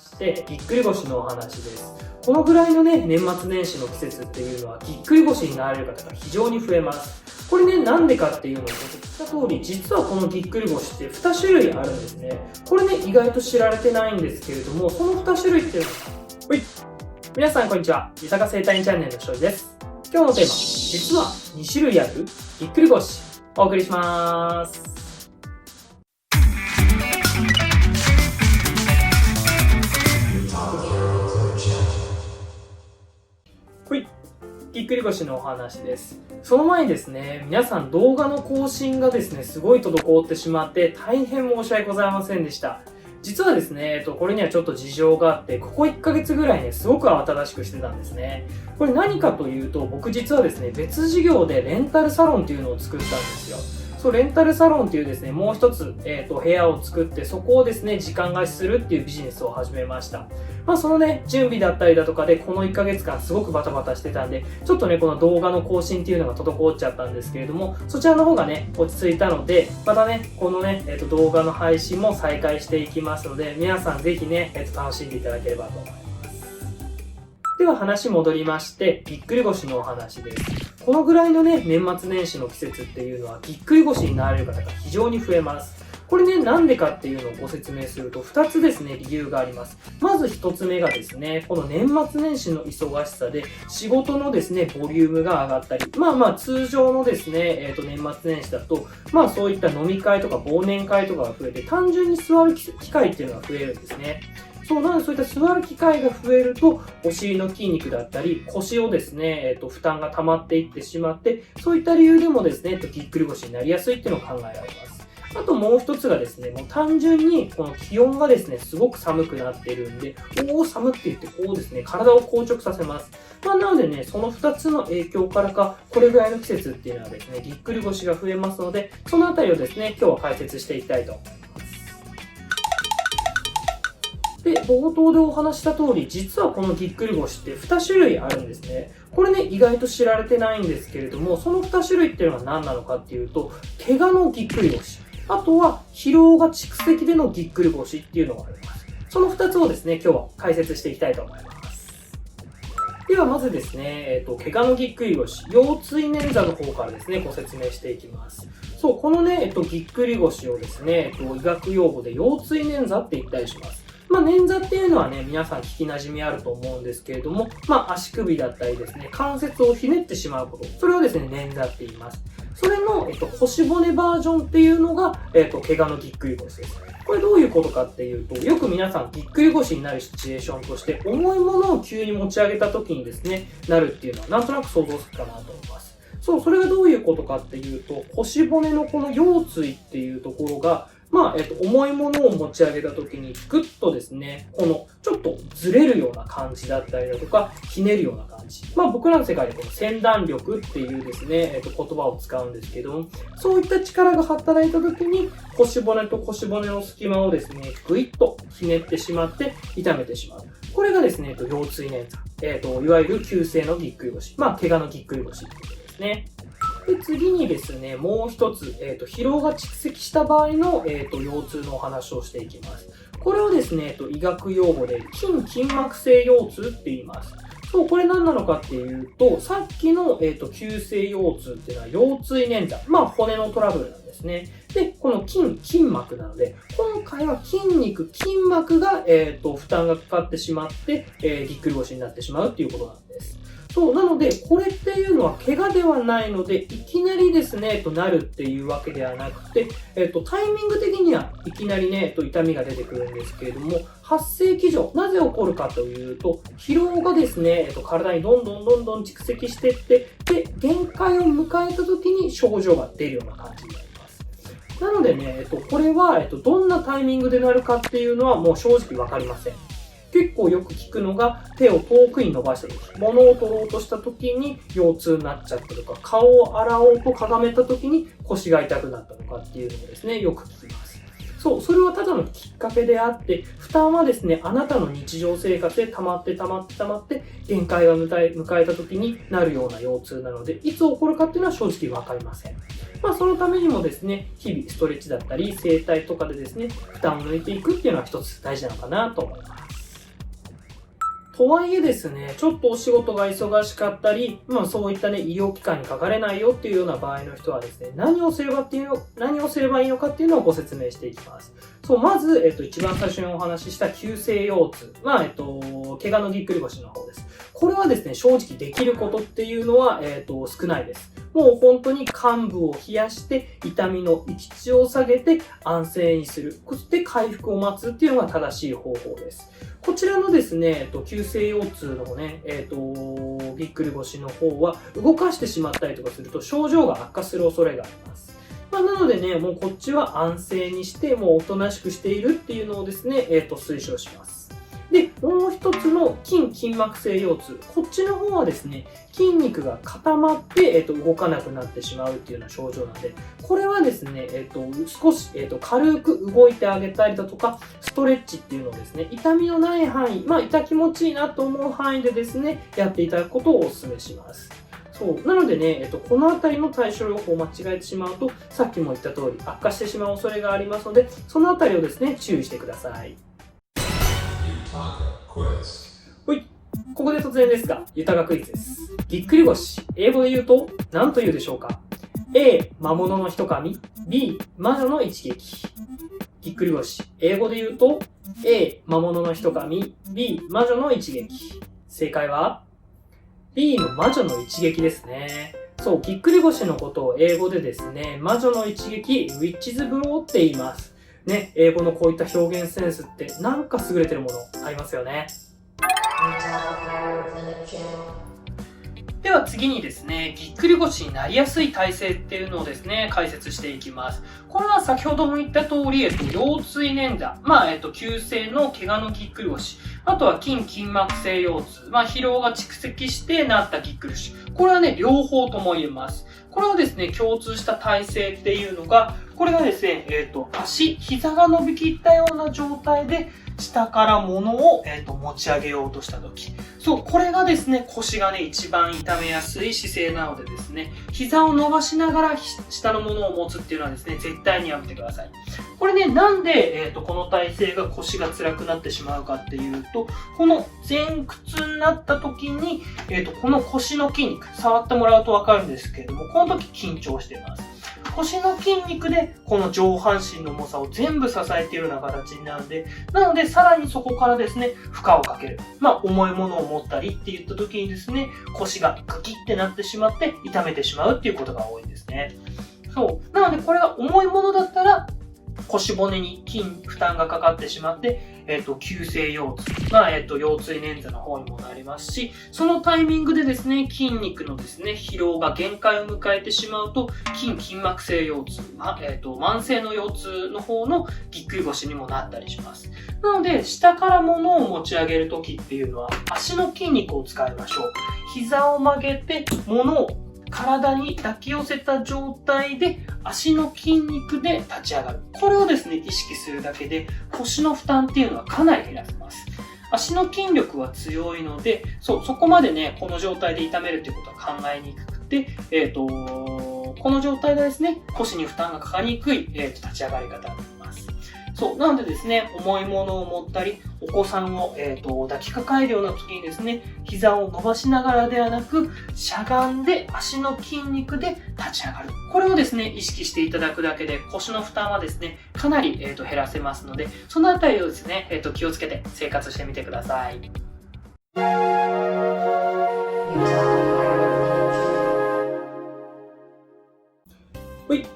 してぎっくり腰のお話です。このぐらいのね、年末年始の季節っていうのはぎっくり腰になられる方が非常に増えます。これね、なんでかっていうのを言った通り、実はこのぎっくり腰って2種類あるんですね。これね、意外と知られてないんですけれども、その2種類っていうのは、皆さんこんにちは。豊か生態院チャンネルのしょうです。今日のテーマ、実は2種類あるぎっくり腰、お送りします。ぎっくり腰のお話です。その前にですね、皆さん動画の更新がですね、すごい滞ってしまって大変申し訳ございませんでした。実はですね、これにはちょっと事情があって、ここ1ヶ月ぐらいね、すごく慌ただしくしてたんですね。これ何かというと、僕実はですね、別事業でレンタルサロンっていうのを作ったんですよ。レンタルサロンっていうですね、もう一つ、部屋を作って、そこをですね、時間貸しするっていうビジネスを始めました。そのね、準備だったりだとかで、この1ヶ月間すごくバタバタしてたんで、ちょっとね、この動画の更新っていうのが滞っちゃったんですけれども、そちらの方がね、落ち着いたので、またね、このね、動画の配信も再開していきますので、皆さんぜひね、楽しんでいただければと思います。では話戻りまして、ぎっくり腰のお話です。このぐらいのね、年末年始の季節っていうのは、ぎっくり腰になられる方が非常に増えます。これね、なんでかっていうのをご説明すると、2つですね、理由があります。まず1つ目がですね、この年末年始の忙しさで、仕事のですね、ボリュームが上がったり、通常のですね、年末年始だと、そういった飲み会とか忘年会とかが増えて、単純に座る機会っていうのが増えるんですね。なのでそういった座る機会が増えると、お尻の筋肉だったり、腰をですね、負担が溜まっていってしまって、そういった理由でもですね、ぎっくり腰になりやすいっていうのを考えられます。あともう一つがですね、もう単純にこの気温がですね、すごく寒くなっているんで、寒って言ってこうですね、体を硬直させます。なのでね、その2つの影響からか、これぐらいの季節っていうのはですね、ぎっくり腰が増えますので、そのあたりをですね、今日は解説していきたいと思います。で、冒頭でお話した通り、実はこのぎっくり腰って2種類あるんですね。これね、意外と知られてないんですけれども、その2種類っていうのは何なのかっていうと、怪我のぎっくり腰、あとは疲労が蓄積でのぎっくり腰っていうのがあります。その2つをですね、今日は解説していきたいと思います。ではまずですね、怪我のぎっくり腰、腰椎捻挫の方からですね、ご説明していきます。このね、ぎっくり腰をですね、医学用語で腰椎捻挫って言ったりします。捻挫っていうのはね、皆さん聞き馴染みあると思うんですけれども、足首だったりですね、関節をひねってしまうこと。それをですね、捻挫って言います。それの、腰骨バージョンっていうのが、怪我のぎっくり腰です。これどういうことかっていうと、よく皆さんぎっくり腰になるシチュエーションとして、重いものを急に持ち上げた時にですね、なるっていうのはなんとなく想像つくかなと思います。それがどういうことかっていうと、腰骨のこの腰椎っていうところが、重いものを持ち上げた時に、ぐっとですね、この、ちょっとずれるような感じだったりだとか、ひねるような感じ。僕らの世界でこの先断力っていうですね、言葉を使うんですけども、そういった力が働いた時に、腰骨と腰骨の隙間をですね、ぐいっとひねってしまって、痛めてしまう。これがですね、腰椎捻挫。いわゆる急性のぎっくり腰。怪我のぎっくり腰ってことですね。で、次にですね、もう一つ、疲労が蓄積した場合の、腰痛のお話をしていきます。これをですね、医学用語で筋膜性腰痛って言います。これ何なのかっていうと、さっきの、急性腰痛っていうのは腰椎捻挫。骨のトラブルなんですね。で、この筋膜なので、今回は筋膜が、負担がかかってしまって、ぎっくり腰になってしまうっていうことなんです。なので、これっていうのは怪我ではないので、いきなりですね、なるっていうわけではなくて、タイミング的にはいきなりね、痛みが出てくるんですけれども、発生基準、なぜ起こるかというと、疲労がですね、体にどんどん蓄積していって、で、限界を迎えた時に症状が出るような感じになります。なのでね、これは、どんなタイミングでなるかっていうのはもう正直わかりません。結構よく聞くのが、手を遠くに伸ばした時、物を取ろうとした時に腰痛になっちゃったとか、顔を洗おうとかがめた時に腰が痛くなったとかっていうのをですね、よく聞きます。それはただのきっかけであって、負担はですね、あなたの日常生活で溜まって、限界が迎えた時になるような腰痛なので、いつ起こるかっていうのは正直わかりません。そのためにもですね、日々ストレッチだったり、整体とかでですね、負担を抜いていくっていうのは一つ大事なのかなと思います。とはいえですね、ちょっとお仕事が忙しかったり、そういったね、医療機関にかかれないよっていうような場合の人はですね、何をすればいいのかっていうのをご説明していきます。そう、まず、一番最初にお話しした急性腰痛。怪我のぎっくり腰の方です。これはですね、正直できることっていうのは、少ないです。もう本当に患部を冷やして、痛みの閾値を下げて安静にする。そして回復を待つっていうのが正しい方法です。こちらのですね、急性腰痛のね、ぎっくり腰の方は動かしてしまったりとかすると症状が悪化する恐れがあります。なのでね、もうこっちは安静にして、もうおとなしくしているっていうのをですね、推奨します。で、もう一つの筋膜性腰痛。こっちの方はですね、筋肉が固まって、動かなくなってしまうっていうような症状なんで、これはですね、少し、軽く動いてあげたりだとか、ストレッチっていうのをですね、痛みのない範囲、痛気持ちいいなと思う範囲でですね、やっていただくことをお勧めします。そう。なのでね、このあたりの対処療法を間違えてしまうと、さっきも言った通り悪化してしまう恐れがありますので、そのあたりをですね、注意してください。はい。ここで突然ですが、ゆたがクイズです。ぎっくり腰、英語で言うと何と言うでしょうか？ A、魔物の一噛み。B、魔女の一撃。ぎっくり腰、英語で言うと A、魔物の一噛み。B、魔女の一撃。正解は B の魔女の一撃ですね。そう、ぎっくり腰のことを英語でですね、魔女の一撃、Witch's Blow って言います。ね、英語のこういった表現センスってなんか優れてるものありますよね。では次にですね、ぎっくり腰になりやすい体勢っていうのをですね、解説していきます。これは先ほども言った通り、腰椎捻挫、急性の怪我のぎっくり腰、あとは筋膜性腰痛、疲労が蓄積してなったぎっくり腰。これはね、両方とも言えます。これはですね、共通した体勢っていうのが、これがですね、膝が伸びきったような状態で、下から物を、持ち上げようとしたとき。そう、これがですね、腰がね、一番痛めやすい姿勢なのでですね、膝を伸ばしながら下のものを持つっていうのはですね、絶対にやめてください。これね、なんで、この体勢が腰が辛くなってしまうかっていうと、この前屈になった時に、この腰の筋肉、触ってもらうとわかるんですけれども、この時緊張しています。腰の筋肉でこの上半身の重さを全部支えているような形になるんで、なのでさらにそこからですね、負荷をかける。重いものを持ったりって言った時にですね、腰がグキってなってしまって痛めてしまうっていうことが多いんですね。そう。なのでこれが重いものだったら、腰骨に負担がかかってしまって、急性腰痛、腰椎捻挫の方にもなりますし、そのタイミングでですね、筋肉のですね、疲労が限界を迎えてしまうと、筋膜性腰痛、慢性の腰痛の方のぎっくり腰にもなったりします。なので、下から物を持ち上げるときっていうのは、足の筋肉を使いましょう。膝を曲げて、物を体に抱き寄せた状態で足の筋肉で立ち上がる。これをですね、意識するだけで腰の負担っていうのはかなり減らせます。足の筋力は強いので、そこまでね、この状態で痛めるっていうことは考えにくくて、この状態でですね、腰に負担がかかりにくい、立ち上がり方になります。そう。なのでですね、重いものを持ったり、お子さんを、抱きかかえるような時にですね、膝を伸ばしながらではなく、しゃがんで足の筋肉で立ち上がる。これをですね、意識していただくだけで腰の負担はですね、かなり、減らせますので、そのあたりをですね、気をつけて生活してみてください。はい。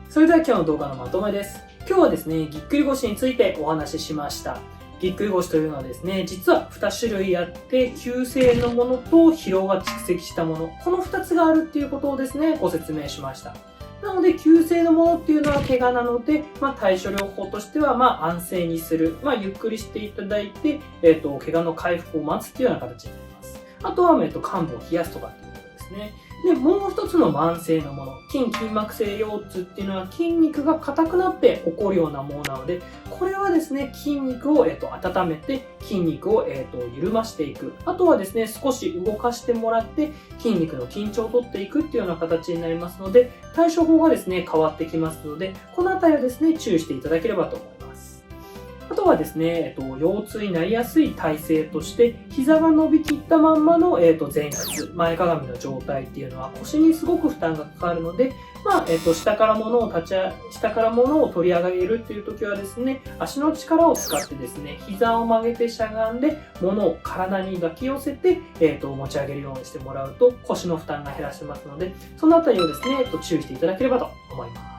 それでは今日の動画のまとめです。今日はですね、ぎっくり腰についてお話ししました。ぎっくり腰というのはですね、実は2種類あって、急性のものと疲労が蓄積したもの、この2つがあるっていうことをですね、ご説明しました。なので、急性のものっていうのは怪我なので、対処療法としては、安静にする。ゆっくりしていただいて、怪我の回復を待つっていうような形になります。あとは、患部を冷やすとかっていうことですね。で、もう一つの慢性のもの、筋膜性腰痛っていうのは筋肉が硬くなって起こるようなものなので、これはですね、筋肉を、温めて、筋肉を、緩ましていく。あとはですね、少し動かしてもらって、筋肉の緊張を取っていくっていうような形になりますので、対処法がですね、変わってきますので、このあたりはですね、注意していただければと思います。あとはですね、腰痛になりやすい体勢として、膝が伸びきったまんまの、前屈、前かがみの状態っていうのは腰にすごく負担がかかるので、下から物を取り上げるっていう時はですね、足の力を使ってですね、膝を曲げてしゃがんで、物を体に抱き寄せて、持ち上げるようにしてもらうと腰の負担が減らせますので、そのあたりをですね、注意していただければと思います。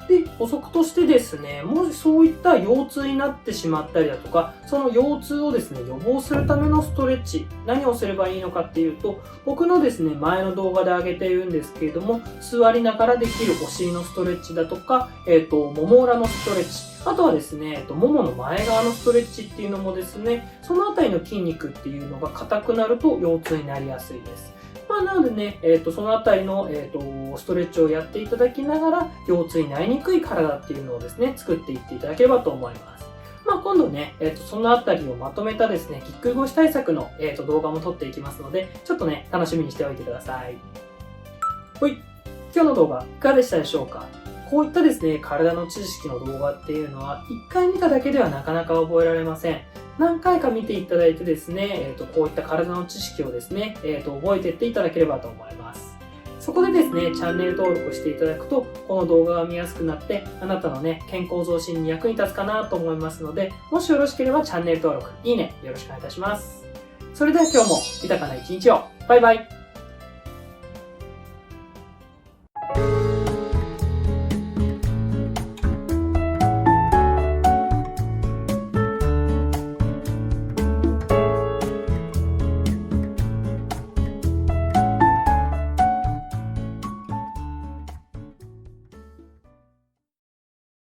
で、補足としてですね、もしそういった腰痛になってしまったりだとか、その腰痛をですね、予防するためのストレッチ、何をすればいいのかっていうと、僕のですね、前の動画で上げているんですけれども、座りながらできるお尻のストレッチだとか、もも裏のストレッチ、あとはですね、ももの前側のストレッチっていうのもですね、そのあたりの筋肉っていうのが硬くなると腰痛になりやすいです。なのでね、そのあたりの、ストレッチをやっていただきながら、腰痛になりにくい体っていうのをですね、作っていっていただければと思います。今度ね、そのあたりをまとめたですね、ぎっくり腰対策の、動画も撮っていきますので、ちょっとね、楽しみにしておいてください。ほい。今日の動画、いかがでしたでしょうか？こういったですね、体の知識の動画っていうのは、一回見ただけではなかなか覚えられません。何回か見ていただいてですね、こういった体の知識をですね、覚えていっていただければと思います。そこでですね、チャンネル登録していただくと、この動画が見やすくなって、あなたのね、健康増進に役に立つかなと思いますので、もしよろしければチャンネル登録、いいね、よろしくお願いいたします。それでは今日も豊かな一日を。バイバイ。